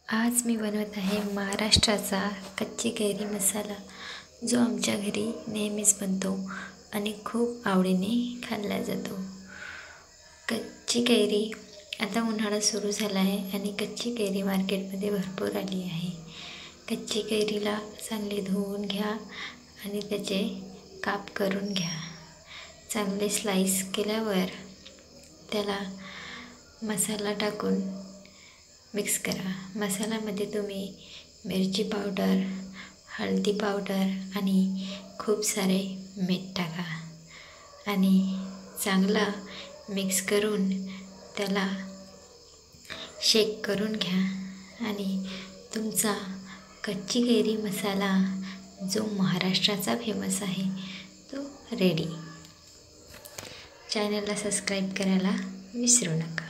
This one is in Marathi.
आज मी बनवत आहे महाराष्ट्राचा कच्ची कैरी मसाला, जो आमच्या घरी नेहमीच बनतो आणि खूप आवडीने खाल्ला जातो। कच्ची कैरी आता उन्हाळा सुरू झाला आहे आणि कच्ची कैरी मार्केटमध्ये भरपूर आली आहे। कच्ची कैरीला चांगले धुवून घ्या आणि त्याचे काप करून घ्या। चांगले स्लाइस केल्यावर त्याला मसाला टाकून मिक्स करा। मसाल्यामध्ये तुम्ही मिरची पावडर, हळदी पावडर आणि खूप सारे मीठ टाका आणि चांगला मिक्स करून त्याला शेक करून घ्या आणि तुमचा कच्ची कैरी मसाला, जो महाराष्ट्राचा फेमस आहे, तो रेडी। चॅनलला सबस्क्राईब करायला विसरू नका।